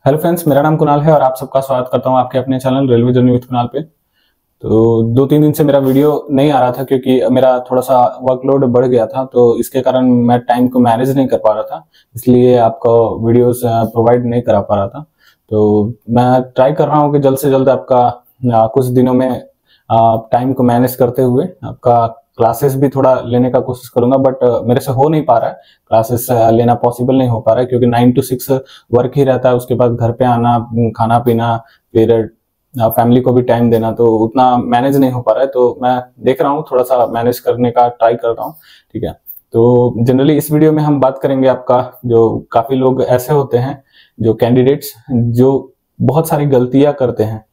Hello friends, मेरा नाम कुणाल है और आप सबका स्वागत करता हूं आपके अपने channel railway journey with Kunal पे। तो 2-3 दिन से मेरा वीडियो नहीं आ रहा था क्योंकि मेरा थोड़ा सा वर्कलोड बढ़ गया था, तो इसके कारण मैं टाइम को मैनेज नहीं कर पा रहा था, इसलिए आपको वीडियोस प्रोवाइड नहीं करा पा रहा था। तो मैं ट्राई कर रहा हूँ कि जल्द से जल्द आपका कुछ दिनों में टाइम को मैनेज करते हुए आपका क्लासेस भी थोड़ा लेने का कोशिश करूंगा, बट मेरे से हो नहीं पा रहा है। क्लासेस लेना पॉसिबल नहीं हो पा रहा है क्योंकि 9 to 6 वर्क ही रहता है। उसके बाद घर पे आना, खाना पीना, फिर फैमिली को भी टाइम देना, तो उतना मैनेज नहीं हो पा रहा है। तो मैं देख रहा हूँ, थोड़ा सा मैनेज करने का ट्राई कर रहा हूँ। ठीक है, तो जनरली इस वीडियो में हम बात करेंगे आपका जो काफी लोग ऐसे होते हैं जो कैंडिडेट्स जो बहुत सारी गलतियां करते हैं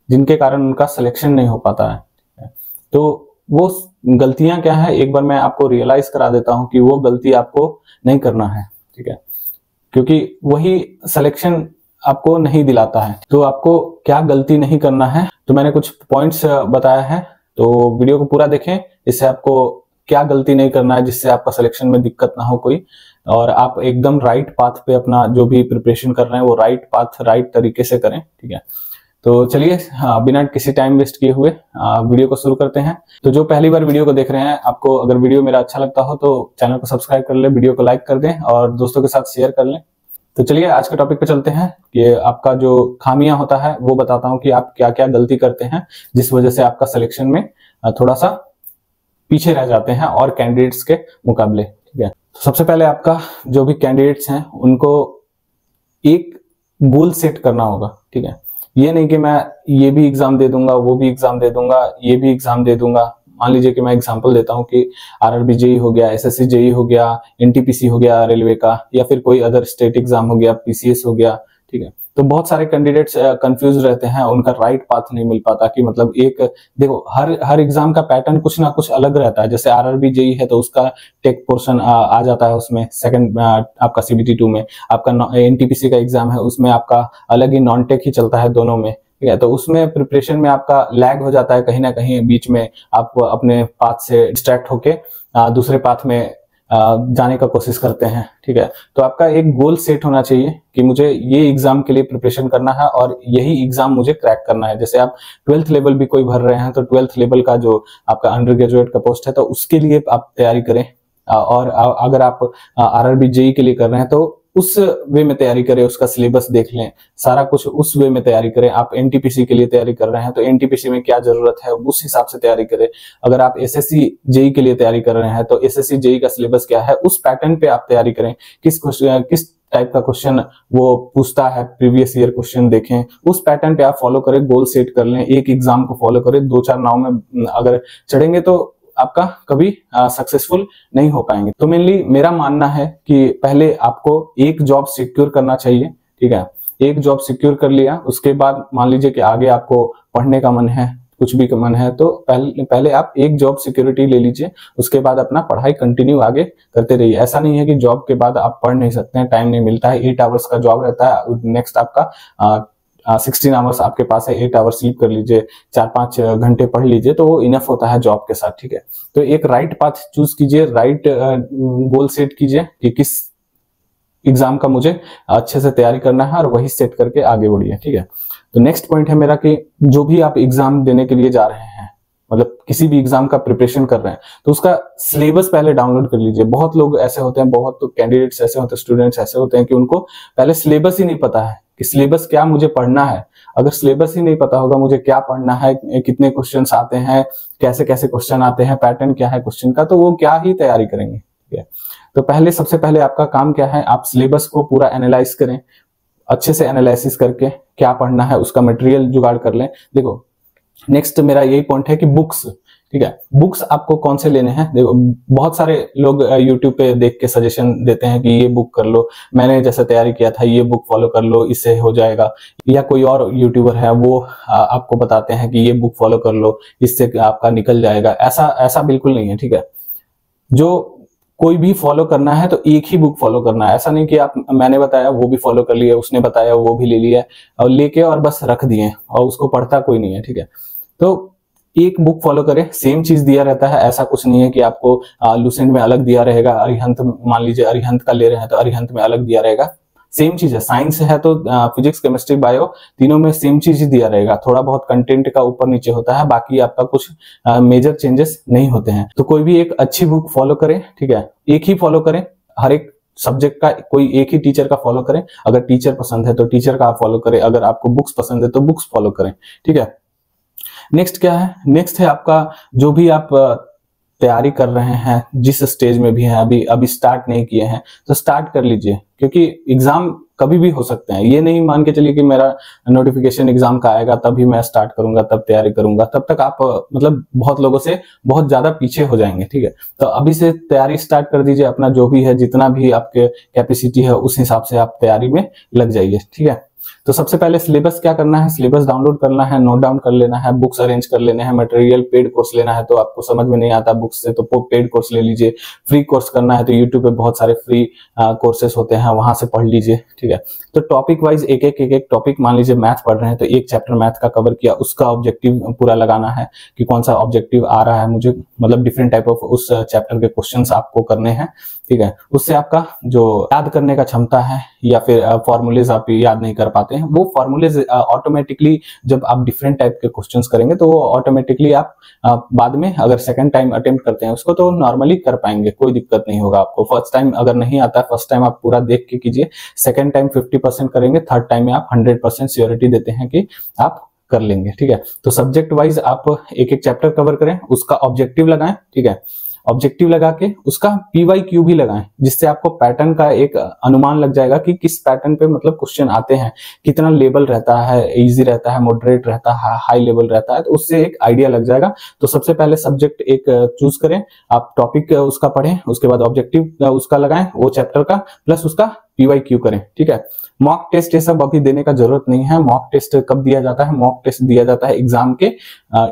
जिनके कारण उनका सिलेक्शन नहीं हो पाता है। तो वो गलतियां क्या है, एक बार मैं आपको रियलाइज करा देता हूं कि वो गलती आपको नहीं करना है। ठीक है, क्योंकि वही सिलेक्शन आपको नहीं दिलाता है। तो आपको क्या गलती नहीं करना है, तो मैंने कुछ पॉइंट्स बताया है, तो वीडियो को पूरा देखें। इससे आपको क्या गलती नहीं करना है जिससे आपका सिलेक्शन में दिक्कत ना हो कोई, और आप एकदम राइट पाथ पे अपना जो भी प्रिपरेशन कर रहे हैं वो राइट पाथ, राइट तरीके से करें। ठीक है, तो चलिए बिना किसी टाइम वेस्ट किए हुए वीडियो को शुरू करते हैं। तो जो पहली बार वीडियो को देख रहे हैं, आपको अगर वीडियो मेरा अच्छा लगता हो तो चैनल को सब्सक्राइब कर ले, वीडियो को लाइक कर दें और दोस्तों के साथ शेयर कर लें। तो चलिए आज के टॉपिक पे चलते हैं कि आपका जो खामियां होता है वो बताता हूं कि आप क्या क्या गलती करते हैं जिस वजह से आपका सिलेक्शन में थोड़ा सा पीछे रह जाते हैं और कैंडिडेट्स के मुकाबले। ठीक है, तो सबसे पहले आपका जो भी कैंडिडेट्स हैं उनको एक गोल सेट करना होगा। ठीक है, ये नहीं कि मैं ये भी एग्जाम दे दूंगा, वो भी एग्जाम दे दूंगा, ये भी एग्जाम दे दूंगा। मान लीजिए कि मैं एग्जांपल देता हूं कि आरआरबी जेई हो गया, एसएससी जेई हो गया, एनटीपीसी हो गया रेलवे का, या फिर कोई अदर स्टेट एग्जाम हो गया, पीसीएस हो गया। ठीक है, तो बहुत सारे कैंडिडेट्स कंफ्यूज रहते हैं, उनका राइट पाथ नहीं मिल पाता कि मतलब एक देखो हर एग्जाम का पैटर्न कुछ ना कुछ अलग रहता है। जैसे आरआरबी जेई है तो उसका टेक पोर्शन आ जाता है उसमें, सेकंड आपका सीबीटी 2 में। आपका एनटीपीसी का एग्जाम है उसमें आपका अलग ही नॉन टेक ही चलता है दोनों में। ठीक है, तो उसमें प्रिपरेशन में आपका लैग हो जाता है कहीं ना कहीं, बीच में आप अपने पाथ से डिस्ट्रैक्ट होके दूसरे पाथ में जाने का कोशिश करते हैं। ठीक है, तो आपका एक गोल सेट होना चाहिए कि मुझे ये एग्जाम के लिए प्रिपरेशन करना है और यही एग्जाम मुझे क्रैक करना है। जैसे आप 12th लेवल भी कोई भर रहे हैं तो 12th लेवल का जो आपका अंडर ग्रेजुएट का पोस्ट है तो उसके लिए आप तैयारी करें, और अगर आप आरआरबी जेई के लिए कर रहे हैं तो उस वे में तैयारी करें, उसका सिलेबस देख लें, सारा कुछ उस वे में तैयारी करें। आप एनटीपीसी के लिए तैयारी कर रहे हैं तो एनटीपीसी में क्या जरूरत है उस हिसाब से तैयारी करें। अगर आप एसएससी जेई के लिए तैयारी कर रहे हैं तो एसएससी जेई का सिलेबस क्या है उस पैटर्न पे आप तैयारी करें। किस टाइप का क्वेश्चन वो पूछता है, प्रीवियस ईयर क्वेश्चन देखें, उस पैटर्न पे आप फॉलो करें, गोल सेट कर लें, एक एग्जाम को फॉलो करें। 2-4 नाव में अगर चढ़ेंगे तो आपका कभी सक्सेसफुल नहीं हो पाएंगे। तो मेनली मेरा मानना है कि पहले आपको एक जॉब सिक्योर करना चाहिए। ठीक है, एक जॉब सिक्योर कर लिया, उसके बाद मान लीजिए कि आगे आपको पढ़ने का मन है, कुछ भी का मन है, तो पहले आप एक जॉब सिक्योरिटी ले लीजिए, उसके बाद अपना पढ़ाई कंटिन्यू आगे करते रहिए। ऐसा नहीं है कि जॉब के बाद आप पढ़ नहीं सकते हैं, टाइम नहीं मिलता है। 8 आवर्स का जॉब रहता है, नेक्स्ट आपका 16 आवर्स आपके पास है, 8 आवर्स स्लीप कर लीजिए, 4-5 घंटे पढ़ लीजिए, तो वो इनफ होता है जॉब के साथ। ठीक है, तो एक राइट पाथ चूज कीजिए, राइट गोल सेट कीजिए कि किस एग्जाम का मुझे अच्छे से तैयारी करना है और वही सेट करके आगे बढ़िए। ठीक है, तो नेक्स्ट पॉइंट है मेरा कि जो भी आप एग्जाम देने के लिए जा रहे हैं, मतलब किसी भी एग्जाम का प्रिपरेशन कर रहे हैं, तो उसका सिलेबस पहले डाउनलोड कर लीजिए। बहुत लोग ऐसे होते हैं, बहुत कैंडिडेट्स ऐसे होते हैं, स्टूडेंट्स ऐसे होते हैं कि उनको पहले सिलेबस ही नहीं पता है कि सिलेबस क्या मुझे पढ़ना है। अगर सिलेबस ही नहीं पता होगा मुझे क्या पढ़ना है, कितने क्वेश्चंस आते हैं, कैसे कैसे क्वेश्चन आते हैं, पैटर्न क्या है क्वेश्चन का, तो वो क्या ही तैयारी करेंगे। ठीक है, तो सबसे पहले आपका काम क्या है, आप सिलेबस को पूरा एनालाइज करें, अच्छे से एनालिसिस करके क्या पढ़ना है उसका मटेरियल जुगाड़ कर लें। देखो नेक्स्ट मेरा यही पॉइंट है कि बुक्स। ठीक है, बुक्स आपको कौन से लेने हैं। देखो बहुत सारे लोग यूट्यूब पे देख के सजेशन देते हैं कि ये बुक कर लो, मैंने जैसे तैयारी किया था ये बुक फॉलो कर लो, इससे हो जाएगा। या कोई और यूट्यूबर है वो आपको बताते हैं कि ये बुक फॉलो कर लो, इससे आपका निकल जाएगा। ऐसा बिल्कुल नहीं है। ठीक है, जो कोई भी फॉलो करना है तो एक ही बुक फॉलो करना है। ऐसा नहीं कि आप मैंने बताया वो भी फॉलो कर लिया, उसने बताया वो भी ले लिया और लेके और बस रख दिए और उसको पढ़ता कोई नहीं है। ठीक है, तो एक बुक फॉलो करें, सेम चीज दिया रहता है। ऐसा कुछ नहीं है कि आपको लुसेंट में अलग दिया रहेगा, अरिहंत मान लीजिए अरिहंत का ले रहे हैं तो अरिहंत में अलग दिया रहेगा। सेम चीज है, साइंस है तो फिजिक्स केमिस्ट्री बायो तीनों में सेम चीज ही दिया रहेगा, थोड़ा बहुत कंटेंट का ऊपर नीचे होता है, बाकी आपका कुछ मेजर चेंजेस नहीं होते हैं। तो कोई भी एक अच्छी बुक फॉलो करें, ठीक है, एक ही फॉलो करें, हर एक सब्जेक्ट का कोई एक ही टीचर का फॉलो करें, अगर टीचर पसंद है तो टीचर का आप फॉलो करें, अगर आपको बुक्स पसंद है तो बुक्स फॉलो करें, ठीक है। नेक्स्ट क्या है, नेक्स्ट है आपका जो भी आप तैयारी कर रहे हैं, जिस स्टेज में भी हैं, अभी स्टार्ट नहीं किए हैं तो स्टार्ट कर लीजिए, क्योंकि एग्जाम कभी भी हो सकते हैं। ये नहीं मान के चलिए कि मेरा नोटिफिकेशन एग्जाम का आएगा तभी मैं स्टार्ट करूंगा, तब तैयारी करूंगा, तब तक आप मतलब बहुत लोगों से बहुत ज्यादा पीछे हो जाएंगे, ठीक है। तो अभी से तैयारी स्टार्ट कर दीजिए, अपना जो भी है, जितना भी आपके कैपेसिटी है उस हिसाब से आप तैयारी में लग जाइए, ठीक है। तो सबसे पहले सिलेबस क्या करना है, सिलेबस डाउनलोड करना है, नोट डाउन कर लेना है, बुक्स अरेंज कर लेने हैं, मटेरियल पेड कोर्स लेना है तो आपको समझ में नहीं आता बुक्स से तो पेड कोर्स ले लीजिए, फ्री कोर्स करना है तो यूट्यूब पे बहुत सारे फ्री कोर्सेस होते हैं, वहां से पढ़ लीजिए, ठीक है। तो टॉपिक वाइज एक एक टॉपिक, मान लीजिए मैथ पढ़ रहे हैं तो एक चैप्टर मैथ का कवर किया, उसका ऑब्जेक्टिव पूरा लगाना है कि कौन सा ऑब्जेक्टिव आ रहा है मुझे, मतलब डिफरेंट टाइप ऑफ उस चैप्टर के क्वेश्चंस आपको करने हैं, ठीक है। उससे आपका जो याद करने का क्षमता है या फिर फॉर्मूलेज आप याद नहीं कर पाते हैं, वो फॉर्मूलेज ऑटोमेटिकली जब आप डिफरेंट टाइप के क्वेश्चंस करेंगे तो वो ऑटोमेटिकली आप बाद में अगर सेकंड टाइम अटेम्प्ट करते हैं उसको तो नॉर्मली कर पाएंगे, कोई दिक्कत नहीं होगा आपको। फर्स्ट टाइम अगर नहीं आता है, फर्स्ट टाइम आप पूरा देख के कीजिए, सेकंड टाइम 50% करेंगे, थर्ड टाइम में आप 100% श्योरिटी देते हैं कि आप कर लेंगे, ठीक है। तो सब्जेक्ट वाइज आप एक एक चैप्टर कवर करें, उसका ऑब्जेक्टिव लगाएं, ठीक है। ऑब्जेक्टिव लगा के उसका PYQ भी लगाएं, जिससे आपको पैटर्न का एक अनुमान लग जाएगा कि किस पैटर्न पे मतलब क्वेश्चन आते हैं, कितना लेवल रहता है, इजी रहता है, मॉडरेट रहता है, हाई लेवल रहता है, तो उससे एक आइडिया लग जाएगा। तो सबसे पहले सब्जेक्ट एक चूज करें, आप टॉपिक उसका पढ़ें, उसके बाद ऑब्जेक्टिव उसका लगाएं, वो चैप्टर का, प्लस उसका PYQ करें, ठीक है। मॉक टेस्ट ये सब अभी देने का जरूरत नहीं है। मॉक टेस्ट कब दिया जाता है, मॉक टेस्ट दिया जाता है एग्जाम के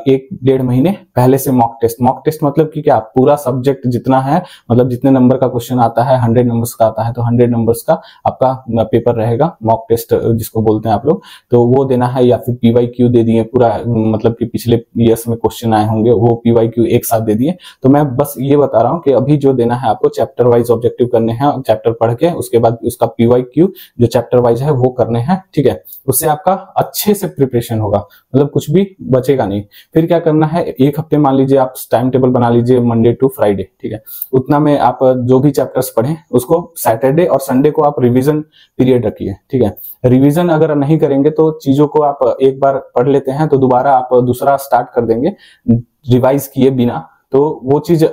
1-1.5 महीने पहले से। मॉक टेस्ट मतलब कि क्या, पूरा सब्जेक्ट जितना है, मतलब जितने नंबर का क्वेश्चन आता है, 100 नंबर्स का आता है तो 100 नंबर्स का आपका पेपर रहेगा, मॉक टेस्ट जिसको बोलते हैं आप लोग, तो वो देना है। या फिर PYQ दे दिए पूरा, मतलब कि पिछले ईयर्स में क्वेश्चन आए होंगे वो PYQ एक साथ दे दिए। तो मैं बस ये बता रहा हूँ कि अभी जो देना है आपको चैप्टर वाइज ऑब्जेक्टिव करने हैं, चैप्टर पढ़ के उसके बाद उसका PYQ जो चैप्टर वाइज है वो करने हैं, ठीक है। उससे आपका अच्छे से प्रिपरेशन होगा, मतलब कुछ भी बचेगा नहीं। फिर क्या करना है, एक हफ्ते मान लीजिए आप टाइम टेबल बना लीजिए, मंडे टू फ्राइडे, ठीक है। उतना में आप जो भी चैप्टर्स पढ़ें उसको सैटरडे और संडे को आप रिवीजन पीरियड रखिए, ठीक है। रिवीजन अगर नहीं करेंगे तो चीजों को आप एक बार पढ़ लेते हैं तो दोबारा आप दूसरा स्टार्ट कर देंगे रिवाइज किए बिना, तो वो चीज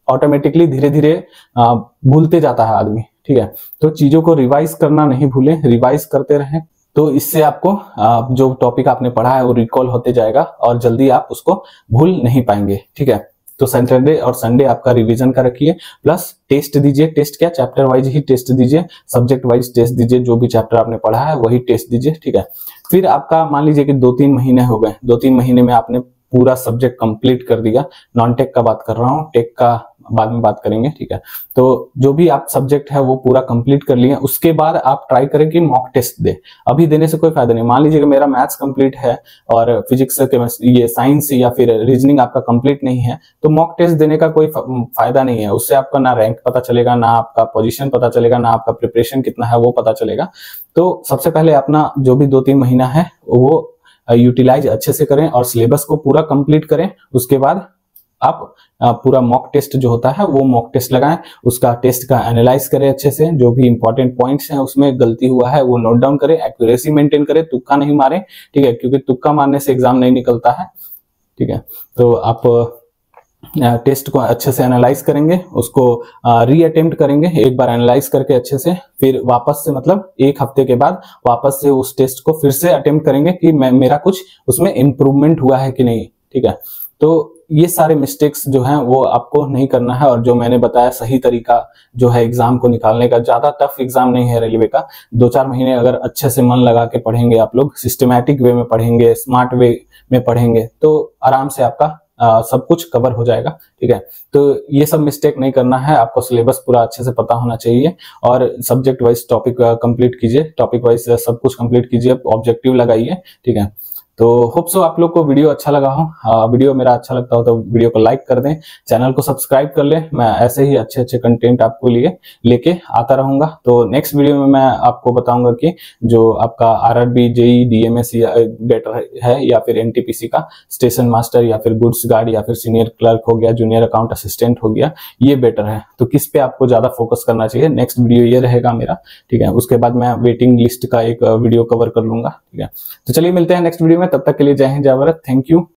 ऑटोमेटिकली धीरे धीरे भूलते जाता है आदमी, ठीक है। तो चीजों को रिवाइज करना नहीं भूलें, रिवाइज करते रहें, तो इससे आपको जो टॉपिक आपने पढ़ा है वो रिकॉल होते जाएगा और जल्दी आप उसको भूल नहीं पाएंगे, ठीक है। तो सैटरडे और संडे आपका रिवीजन का रखिए, प्लस टेस्ट दीजिए। टेस्ट क्या, चैप्टर वाइज ही टेस्ट दीजिए, सब्जेक्ट वाइज टेस्ट दीजिए, जो भी चैप्टर आपने पढ़ा है वही टेस्ट दीजिए, ठीक है। फिर आपका मान लीजिए कि 2-3 महीने हो गए, 2-3 महीने में आपने पूरा सब्जेक्ट कंप्लीट कर दिया। नॉन टेक का बात कर रहा हूँ, टेक का बाद में बात करेंगे, ठीक है। तो जो भी आप सब्जेक्ट है वो पूरा कंप्लीट कर लिए, उसके बाद आप ट्राई करें कि मॉक टेस्ट दे। अभी देने से कोई फायदा नहीं। मान लीजिए कि मेरा मैथ्स कंप्लीट है और फिजिक्स, केमिस्ट्री, ये साइंस या फिर रीजनिंग आपका कंप्लीट नहीं है, तो मॉक टेस्ट देने का कोई फायदा नहीं है। उससे आपका ना रैंक पता चलेगा, ना आपका पोजीशन पता चलेगा, ना आपका प्रिपरेशन कितना है वो पता चलेगा। तो सबसे पहले अपना जो भी 2-3 महीना है वो यूटिलाइज अच्छे से करें और सिलेबस को पूरा कंप्लीट करें। उसके बाद आप पूरा मॉक टेस्ट जो होता है वो मॉक टेस्ट लगाएं, उसका टेस्ट का एनालाइज करें अच्छे से, जो भी इंपॉर्टेंट पॉइंट्स हैं उसमें गलती हुआ है वो नोट डाउन करें, एक्यूरेसी मेंटेन करें, तुक्का नहीं मारें, ठीक है, क्योंकि तुक्का मारने से एग्जाम नहीं निकलता है, ठीक है। तो आप टेस्ट को अच्छे से एनालाइज करेंगे, उसको री अटेम्प्ट करेंगे, एक बार एनालाइज करके अच्छे से, फिर वापस से मतलब 1 हफ्ते के बाद वापस से उस टेस्ट को फिर से अटेम्प्ट करेंगे कि मेरा कुछ उसमें इंप्रूवमेंट हुआ है कि नहीं, ठीक है। तो ये सारे मिस्टेक्स जो हैं वो आपको नहीं करना है। और जो मैंने बताया सही तरीका जो है एग्जाम को निकालने का, ज्यादा टफ एग्जाम नहीं है रेलवे का। 2-4 महीने अगर अच्छे से मन लगा के पढ़ेंगे आप लोग, सिस्टमैटिक वे में पढ़ेंगे, स्मार्ट वे में पढ़ेंगे, तो आराम से आपका सब कुछ कवर हो जाएगा, ठीक है। तो ये सब मिस्टेक नहीं करना है, आपको सिलेबस पूरा अच्छे से पता होना चाहिए और सब्जेक्ट वाइज टॉपिक कंप्लीट कीजिए, टॉपिक वाइज सब कुछ कंप्लीट कीजिए, ऑब्जेक्टिव लगाइए, ठीक है। तो होप सो आप लोग को वीडियो अच्छा लगा हो। वीडियो मेरा अच्छा लगता हो तो वीडियो को लाइक कर दें, चैनल को सब्सक्राइब कर ले। मैं ऐसे ही अच्छे अच्छे कंटेंट आपको लेके आता रहूंगा। तो नेक्स्ट वीडियो में मैं आपको बताऊंगा कि जो आपका आरआरबी, जेई, डीएमएस बेटर है या फिर एनटीपीसी का स्टेशन मास्टर या फिर गुड्स गार्ड या फिर सीनियर क्लर्क हो गया, जूनियर अकाउंट असिस्टेंट हो गया, ये बेटर है। तो किस पे आपको ज्यादा फोकस करना चाहिए, नेक्स्ट वीडियो ये रहेगा मेरा, ठीक है। उसके बाद मैं वेटिंग लिस्ट का एक वीडियो कवर कर लूंगा, ठीक है। तो चलिए मिलते हैं नेक्स्ट वीडियो में, तब तक के लिए जय हिंद, जय भारत, थैंक यू।